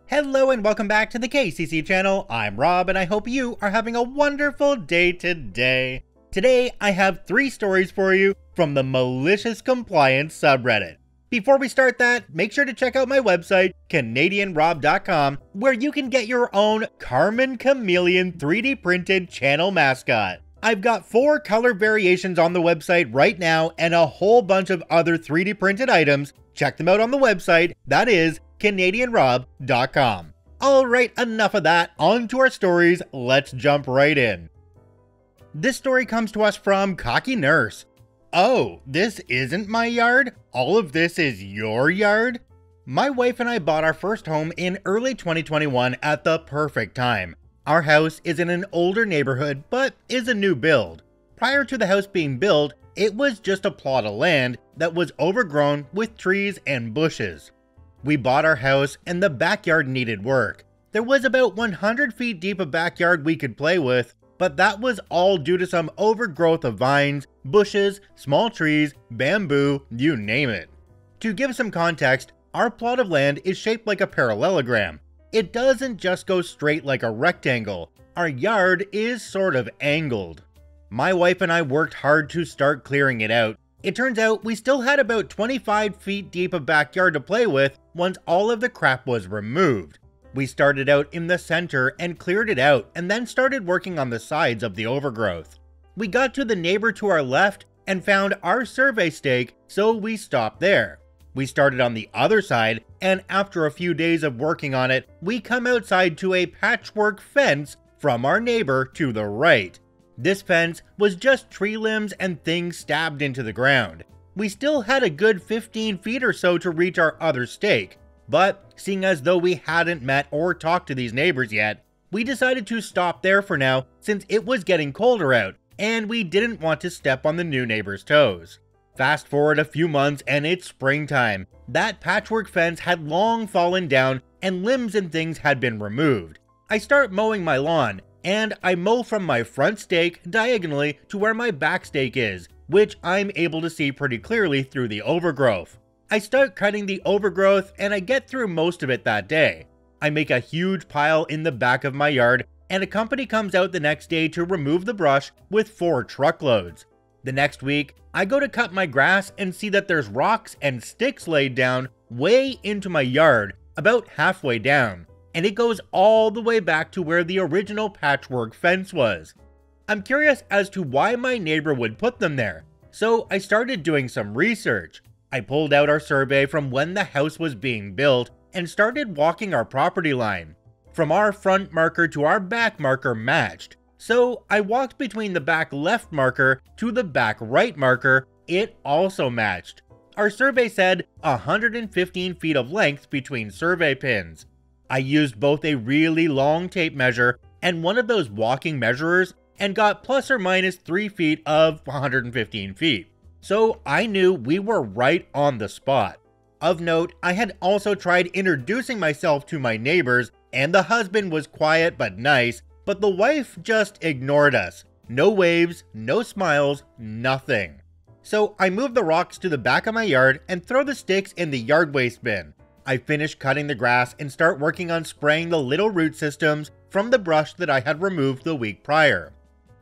Hello and welcome back to the KCC channel. I'm Rob and I hope you are having a wonderful day today. Today I have 3 stories for you from the Malicious Compliance subreddit. Before we start that, make sure to check out my website, CanadianRob.com, where you can get your own Carmen Chameleon 3D printed channel mascot. I've got 4 color variations on the website right now and a whole bunch of other 3D printed items. Check them out on the website, that is CanadianRob.com. Alright, enough of that, on to our stories, let's jump right in. This story comes to us from Cocky Nurse. Oh, this isn't my yard? All of this is your yard? My wife and I bought our first home in early 2021 at the perfect time. Our house is in an older neighborhood, but is a new build. Prior to the house being built, it was just a plot of land that was overgrown with trees and bushes. We bought our house and the backyard needed work. There was about 100 feet deep of backyard we could play with, but that was all due to some overgrowth of vines, bushes, small trees, bamboo, you name it. To give some context, our plot of land is shaped like a parallelogram. It doesn't just go straight like a rectangle. Our yard is sort of angled. My wife and I worked hard to start clearing it out. It turns out we still had about 25 feet deep of backyard to play with once all of the crap was removed. We started out in the center and cleared it out and then started working on the sides of the overgrowth. We got to the neighbor to our left and found our survey stake, so we stopped there. We started on the other side, and after a few days of working on it, we come outside to a patchwork fence from our neighbor to the right. This fence was just tree limbs and things stabbed into the ground. We still had a good 15 feet or so to reach our other stake, but seeing as though we hadn't met or talked to these neighbors yet, we decided to stop there for now since it was getting colder out, and we didn't want to step on the new neighbor's toes. Fast forward a few months and it's springtime. That patchwork fence had long fallen down and limbs and things had been removed. I start mowing my lawn, and I mow from my front stake diagonally to where my back stake is, which I'm able to see pretty clearly through the overgrowth. I start cutting the overgrowth and I get through most of it that day. I make a huge pile in the back of my yard, and a company comes out the next day to remove the brush with 4 truckloads. The next week, I go to cut my grass and see that there's rocks and sticks laid down way into my yard, about halfway down, and it goes all the way back to where the original patchwork fence was. I'm curious as to why my neighbor would put them there, so I started doing some research. I pulled out our survey from when the house was being built and started walking our property line. From our front marker to our back marker matched, so I walked between the back left marker to the back right marker. It also matched. Our survey said 115 feet of length between survey pins. I used both a really long tape measure and one of those walking measurers and got plus or minus 3 feet of 115 feet. So I knew we were right on the spot. Of note, I had also tried introducing myself to my neighbors, and the husband was quiet but nice, but the wife just ignored us. No waves, no smiles, nothing. So I moved the rocks to the back of my yard and throw the sticks in the yard waste bin. I finish cutting the grass and start working on spraying the little root systems from the brush that I had removed the week prior.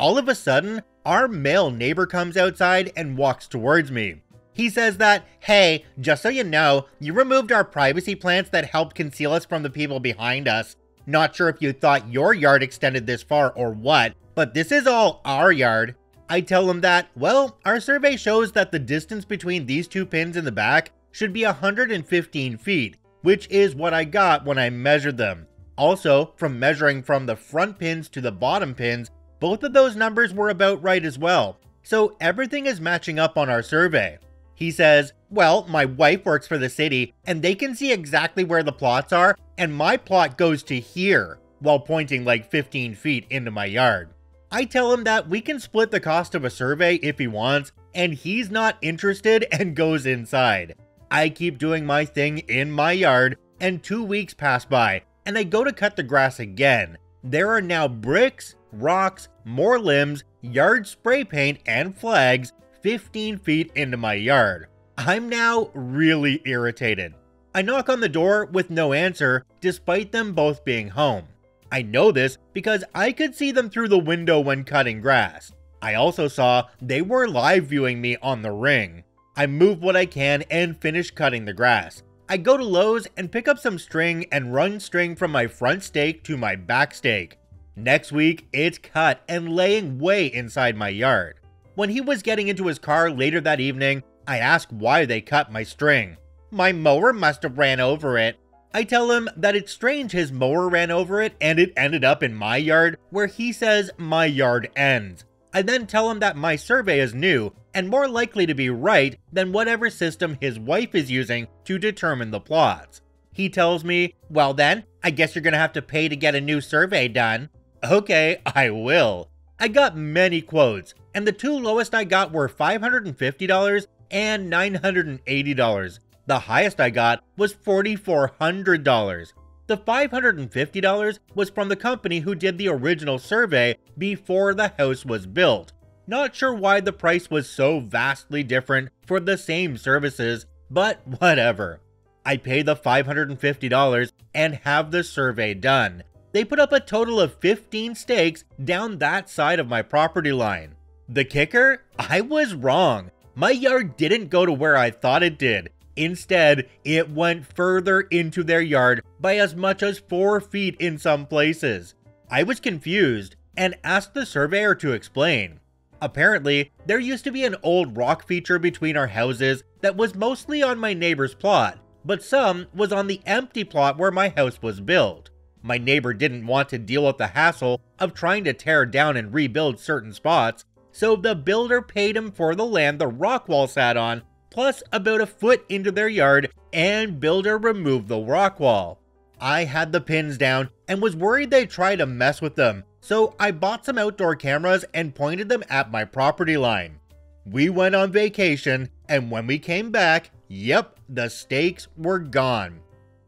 All of a sudden, our male neighbor comes outside and walks towards me. He says that, "Hey, just so you know, you removed our privacy plants that helped conceal us from the people behind us. Not sure if you thought your yard extended this far or what, but this is all our yard." I tell him that, well, our survey shows that the distance between these 2 pins in the back should be 115 feet, which is what I got when I measured them. Also, from measuring from the front pins to the bottom pins, both of those numbers were about right as well. So everything is matching up on our survey. He says, "Well, my wife works for the city and they can see exactly where the plots are, and my plot goes to here," while pointing like 15 feet into my yard. I tell him that we can split the cost of a survey if he wants, and he's not interested and goes inside. I keep doing my thing in my yard, and 2 weeks pass by, and I go to cut the grass again. There are now bricks, rocks, more limbs, yard spray paint, and flags 15 feet into my yard. I'm now really irritated. I knock on the door with no answer, despite them both being home. I know this because I could see them through the window when cutting grass. I also saw they were live viewing me on the Ring. I move what I can and finish cutting the grass. I go to Lowe's and pick up some string and run string from my front stake to my back stake. Next week, it's cut and laying way inside my yard. When he was getting into his car later that evening, I ask why they cut my string. My mower must have ran over it. I tell him that it's strange his mower ran over it and it ended up in my yard where he says my yard ends. I then tell him that my survey is new and more likely to be right than whatever system his wife is using to determine the plots. He tells me, well then, I guess you're gonna have to pay to get a new survey done. Okay, I will. I got many quotes, and the two lowest I got were $550 and $980. The highest I got was $4,400. The $550 was from the company who did the original survey before the house was built. Not sure why the price was so vastly different for the same services, but whatever. I pay the $550 and have the survey done. They put up a total of 15 stakes down that side of my property line. The kicker? I was wrong. My yard didn't go to where I thought it did. Instead, it went further into their yard by as much as 4 feet in some places. I was confused and asked the surveyor to explain. Apparently, there used to be an old rock feature between our houses that was mostly on my neighbor's plot, but some was on the empty plot where my house was built. My neighbor didn't want to deal with the hassle of trying to tear down and rebuild certain spots, so the builder paid him for the land the rock wall sat on, plus about a foot into their yard, and builder removed the rock wall. I had the pins down and was worried they'd try to mess with them, so I bought some outdoor cameras and pointed them at my property line. We went on vacation, and when we came back, yep, the stakes were gone.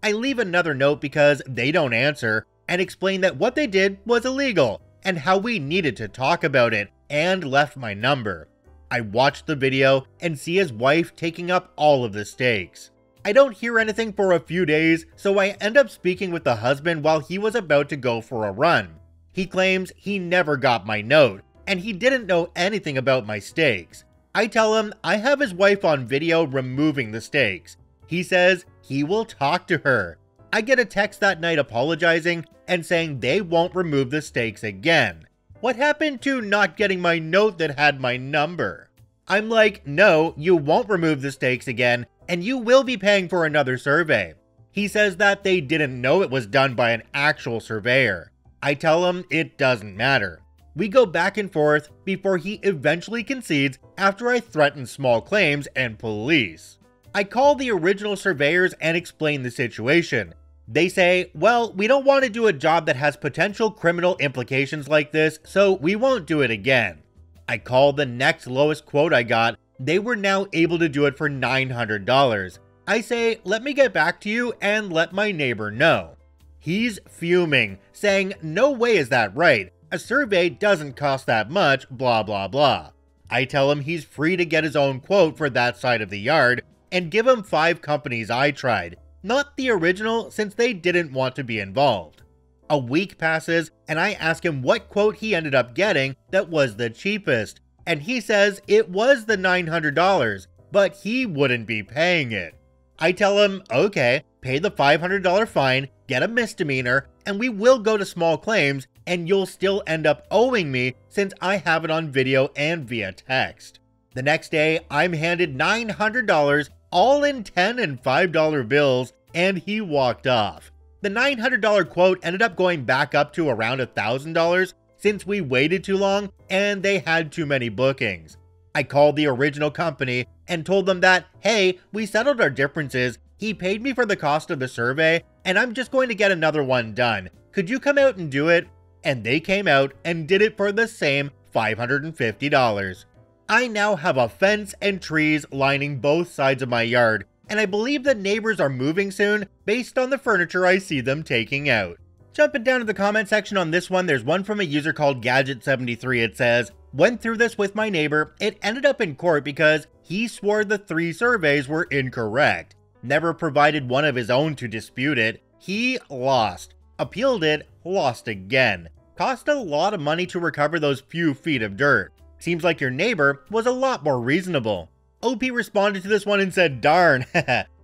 I leave another note because they don't answer, and explain that what they did was illegal, and how we needed to talk about it, and left my number. I watched the video and see his wife taking up all of the stakes. I don't hear anything for a few days, so I end up speaking with the husband while he was about to go for a run. He claims he never got my note, and he didn't know anything about my stakes. I tell him I have his wife on video removing the stakes. He says he will talk to her. I get a text that night apologizing and saying they won't remove the stakes again. What happened to not getting my note that had my number? I'm like, no, you won't remove the stakes again, and you will be paying for another survey. He says that they didn't know it was done by an actual surveyor. I tell him it doesn't matter. We go back and forth before he eventually concedes after I threaten small claims and police. I call the original surveyors and explain the situation. They say, well, we don't want to do a job that has potential criminal implications like this, so we won't do it again. I call the next lowest quote I got. They were now able to do it for $900. I say, let me get back to you and let my neighbor know. He's fuming, saying, no way is that right. A survey doesn't cost that much, blah blah blah. I tell him he's free to get his own quote for that side of the yard and give him 5 companies I tried, not the original since they didn't want to be involved. A week passes and I ask him what quote he ended up getting that was the cheapest, and he says it was the $900, but he wouldn't be paying it. I tell him, okay, pay the $500 fine, get a misdemeanor, and we will go to small claims, and you'll still end up owing me since I have it on video and via text. The next day, I'm handed $900, all in $10 and $5 bills, and he walked off. The $900 quote ended up going back up to around $1,000 since we waited too long and they had too many bookings. I called the original company and told them that, hey, we settled our differences, he paid me for the cost of the survey, and I'm just going to get another one done. Could you come out and do it? And they came out and did it for the same $550. I now have a fence and trees lining both sides of my yard, and I believe the neighbors are moving soon based on the furniture I see them taking out. Jumping down to the comment section on this one, there's one from a user called Gadget73. It says, went through this with my neighbor, it ended up in court because he swore the 3 surveys were incorrect. never provided one of his own to dispute it. He lost, appealed it, lost again. Cost a lot of money to recover those few feet of dirt. Seems like your neighbor was a lot more reasonable. OP responded to this one and said, "Darn,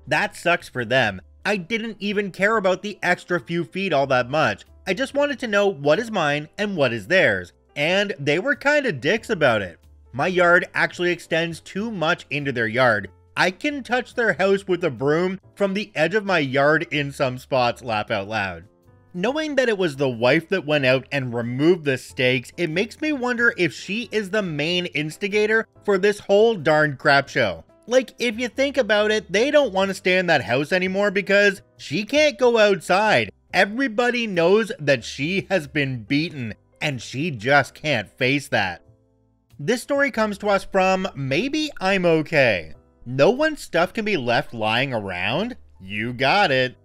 that sucks for them. I didn't even care about the extra few feet all that much. I just wanted to know what is mine and what is theirs." And they were kinda dicks about it. My yard actually extends too much into their yard. I can touch their house with a broom from the edge of my yard in some spots, laugh out loud. Knowing that it was the wife that went out and removed the stakes, it makes me wonder if she is the main instigator for this whole darn crap show. Like, if you think about it, they don't want to stay in that house anymore because she can't go outside. Everybody knows that she has been beaten, and she just can't face that. This story comes to us from Maybe I'm Okay. No one's stuff can be left lying around? You got it.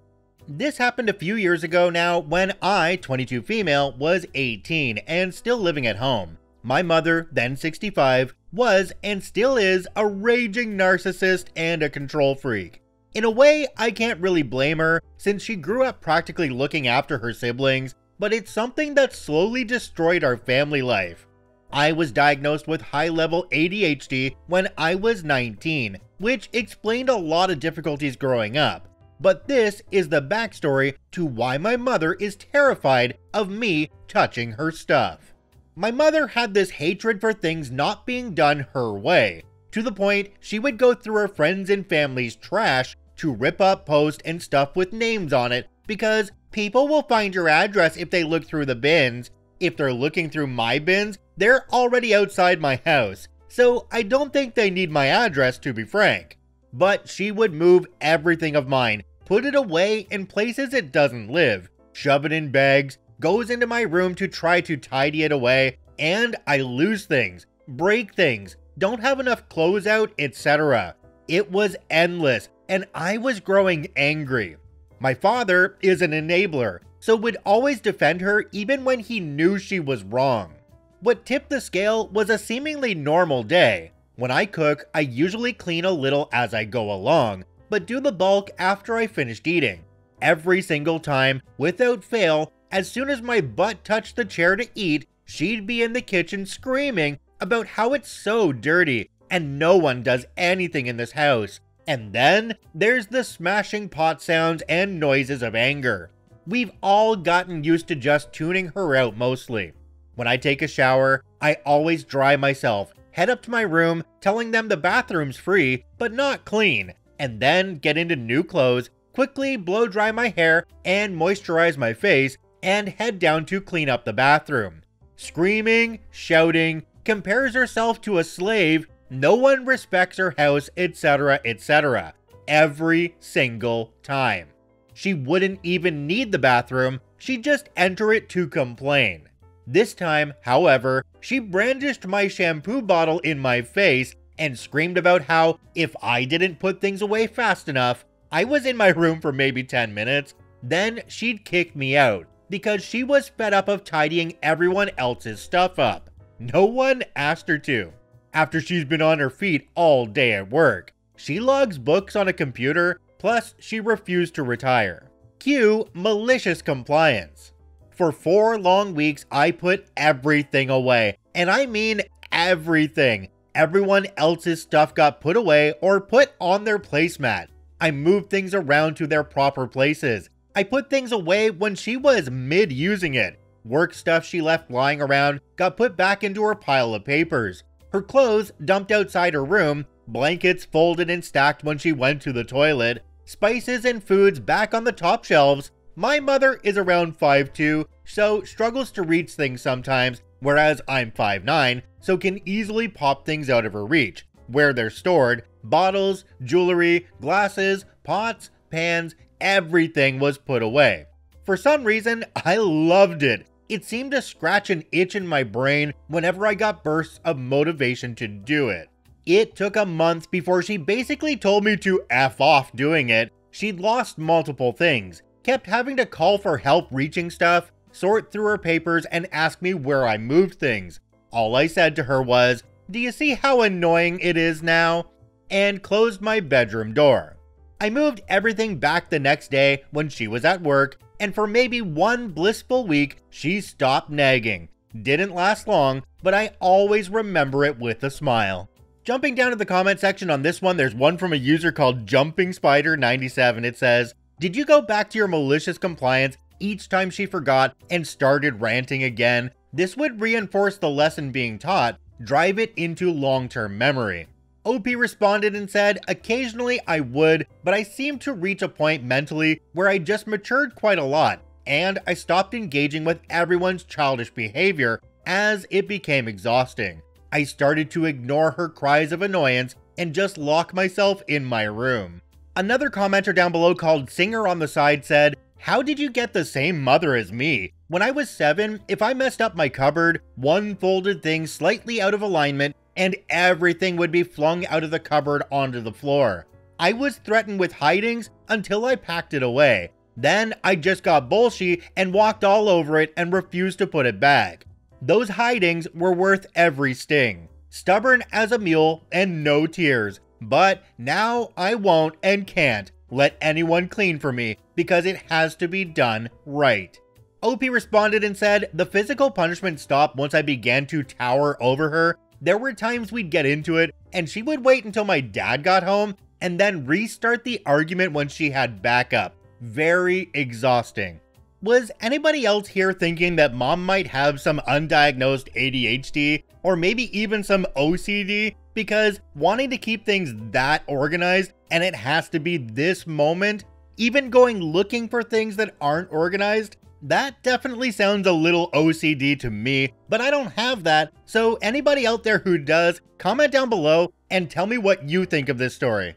This happened a few years ago now when I, 22 female, was 18 and still living at home. My mother, then 65, was and still is a raging narcissist and a control freak. In a way, I can't really blame her since she grew up practically looking after her siblings, but it's something that slowly destroyed our family life. I was diagnosed with high-level ADHD when I was 19, which explained a lot of difficulties growing up. But this is the backstory to why my mother is terrified of me touching her stuff. My mother had this hatred for things not being done her way, to the point she would go through her friends and family's trash to rip up posts and stuff with names on it because people will find your address if they look through the bins. If they're looking through my bins, they're already outside my house, so I don't think they need my address, to be frank. But she would move everything of mine, put it away in places it doesn't live, shove it in bags, goes into my room to try to tidy it away, and I lose things, break things, don't have enough clothes out, etc. It was endless, and I was growing angry. My father is an enabler, so would always defend her even when he knew she was wrong. What tipped the scale was a seemingly normal day. When I cook, I usually clean a little as I go along, but do the bulk after I finished eating. Every single time, without fail, as soon as my butt touched the chair to eat, she'd be in the kitchen screaming about how it's so dirty and no one does anything in this house. And then there's the smashing pot sounds and noises of anger. We've all gotten used to just tuning her out mostly. When I take a shower, I always dry myself, head up to my room, telling them the bathroom's free, but not clean, and then get into new clothes, quickly blow dry my hair and moisturize my face, and head down to clean up the bathroom. Screaming, shouting, compares herself to a slave, no one respects her house, etc., etc. Every single time. She wouldn't even need the bathroom, she'd just enter it to complain. This time, however, she brandished my shampoo bottle in my face and screamed about how if I didn't put things away fast enough, I was in my room for maybe 10 minutes, then she'd kick me out because she was fed up of tidying everyone else's stuff up. No one asked her to. After she's been on her feet all day at work, she logs books on a computer, plus she refused to retire. Cue Malicious Compliance. For 4 long weeks, I put everything away, and I mean everything. Everyone else's stuff got put away or put on their placemat. I moved things around to their proper places. I put things away when she was mid-using it. Work stuff she left lying around got put back into her pile of papers. Her clothes dumped outside her room, blankets folded and stacked when she went to the toilet, spices and foods back on the top shelves. My mother is around 5'2", so struggles to reach things sometimes, whereas I'm 5'9", so can easily pop things out of her reach. Where they're stored, bottles, jewelry, glasses, pots, pans, everything was put away. For some reason, I loved it. It seemed to scratch an itch in my brain whenever I got bursts of motivation to do it. It took a month before she basically told me to F off doing it. She'd lost multiple things, kept having to call for help reaching stuff, sort through her papers, and ask me where I moved things. All I said to her was, "Do you see how annoying it is now?" and closed my bedroom door. I moved everything back the next day when she was at work, and for maybe one blissful week, she stopped nagging. Didn't last long, but I always remember it with a smile. Jumping down to the comment section on this one, there's one from a user called Jumping Spider 97. It says, "Did you go back to your malicious compliance each time she forgot and started ranting again? This would reinforce the lesson being taught, drive it into long-term memory." OP responded and said, "Occasionally I would, but I seemed to reach a point mentally where I just matured quite a lot, and I stopped engaging with everyone's childish behavior as it became exhausting. I started to ignore her cries of annoyance and just lock myself in my room." Another commenter down below called Singer on the Side said, "How did you get the same mother as me? When I was 7, if I messed up my cupboard, one folded thing slightly out of alignment, and everything would be flung out of the cupboard onto the floor. I was threatened with hidings until I packed it away. Then I just got bullshit and walked all over it and refused to put it back. Those hidings were worth every sting. Stubborn as a mule and no tears. But now I won't and can't let anyone clean for me because it has to be done right." OP responded and said, "The physical punishment stopped once I began to tower over her. There were times we'd get into it, and she would wait until my dad got home, and then restart the argument when she had backup. Very exhausting." Was anybody else here thinking that mom might have some undiagnosed ADHD, or maybe even some OCD, because wanting to keep things that organized, and it has to be this moment, even going looking for things that aren't organized? That definitely sounds a little OCD to me, but I don't have that, so anybody out there who does, comment down below and tell me what you think of this story.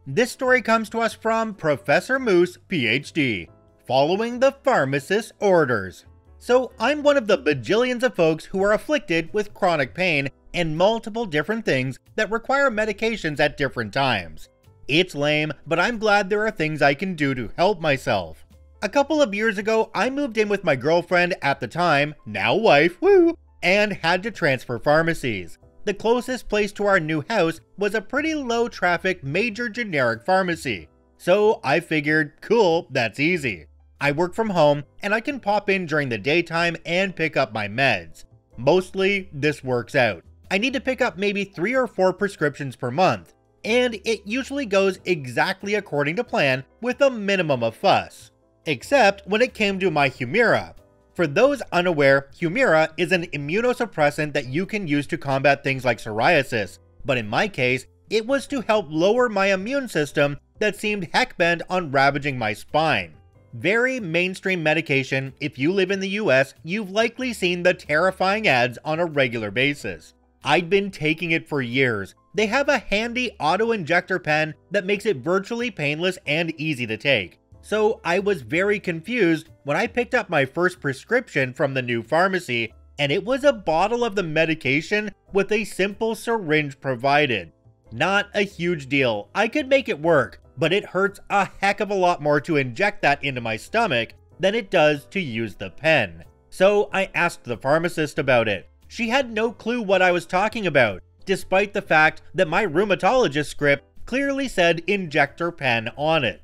This story comes to us from Professor Moose, PhD, following the pharmacist's orders. So I'm one of the bajillions of folks who are afflicted with chronic pain and multiple different things that require medications at different times. It's lame, but I'm glad there are things I can do to help myself. A couple of years ago, I moved in with my girlfriend at the time, now wife, woo, and had to transfer pharmacies. The closest place to our new house was a pretty low traffic major generic pharmacy. So I figured, cool, that's easy. I work from home and I can pop in during the daytime and pick up my meds. Mostly, this works out. I need to pick up maybe 3 or 4 prescriptions per month, and it usually goes exactly according to plan with a minimum of fuss. Except when it came to my Humira. For those unaware, Humira is an immunosuppressant that you can use to combat things like psoriasis, but in my case, it was to help lower my immune system that seemed heck-bent on ravaging my spine. Very mainstream medication. If you live in the US, you've likely seen the terrifying ads on a regular basis. I'd been taking it for years. They have a handy auto-injector pen that makes it virtually painless and easy to take. So I was very confused when I picked up my first prescription from the new pharmacy, and it was a bottle of the medication with a simple syringe provided. Not a huge deal. I could make it work, but it hurts a heck of a lot more to inject that into my stomach than it does to use the pen. So I asked the pharmacist about it. She had no clue what I was talking about, despite the fact that my rheumatologist script clearly said injector pen on it.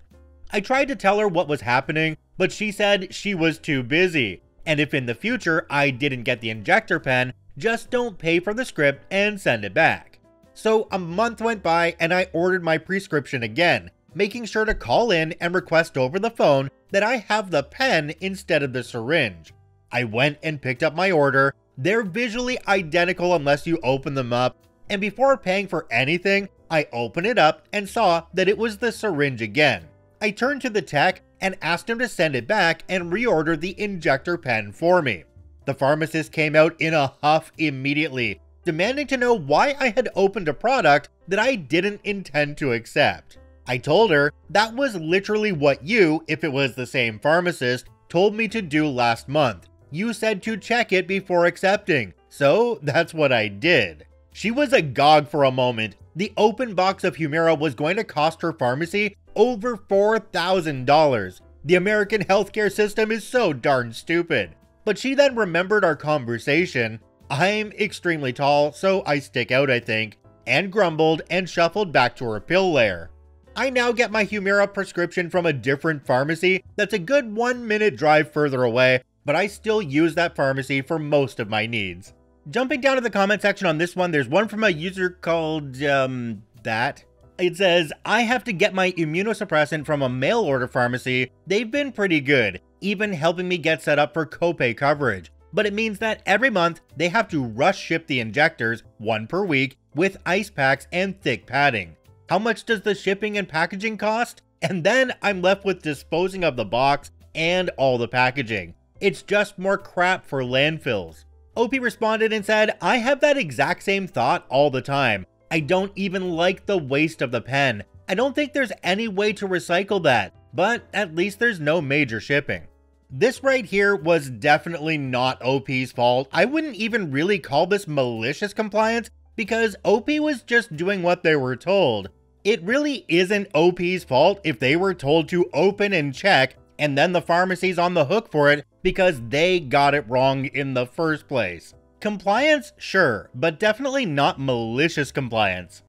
I tried to tell her what was happening, but she said she was too busy, and if in the future I didn't get the injector pen, just don't pay for the script and send it back. So a month went by and I ordered my prescription again, making sure to call in and request over the phone that I have the pen instead of the syringe. I went and picked up my order. They're visually identical unless you open them up, and before paying for anything, I opened it up and saw that it was the syringe again. I turned to the tech and asked him to send it back and reorder the injector pen for me. The pharmacist came out in a huff immediately, demanding to know why I had opened a product that I didn't intend to accept. I told her that was literally what you, if it was the same pharmacist, told me to do last month. You said to check it before accepting, so that's what I did. She was agog for a moment. The open box of Humira was going to cost her pharmacy over $4,000. The American healthcare system is so darn stupid. But she then remembered our conversation. I'm extremely tall, so I stick out, I think, and grumbled and shuffled back to her pill lair. I now get my Humira prescription from a different pharmacy that's a good 1-minute drive further away, but I still use that pharmacy for most of my needs. Jumping down to the comment section on this one, there's one from a user called, that. It says, I have to get my immunosuppressant from a mail order pharmacy. They've been pretty good, even helping me get set up for copay coverage. But it means that every month they have to rush ship the injectors, 1 per week, with ice packs and thick padding. How much does the shipping and packaging cost? And then I'm left with disposing of the box and all the packaging. It's just more crap for landfills. OP responded and said, I have that exact same thought all the time. I don't even like the waste of the pen. I don't think there's any way to recycle that, but at least there's no major shipping. This right here was definitely not OP's fault. I wouldn't even really call this malicious compliance because OP was just doing what they were told. It really isn't OP's fault if they were told to open and check and then the pharmacy's on the hook for it because they got it wrong in the first place. Compliance, sure, but definitely not malicious compliance.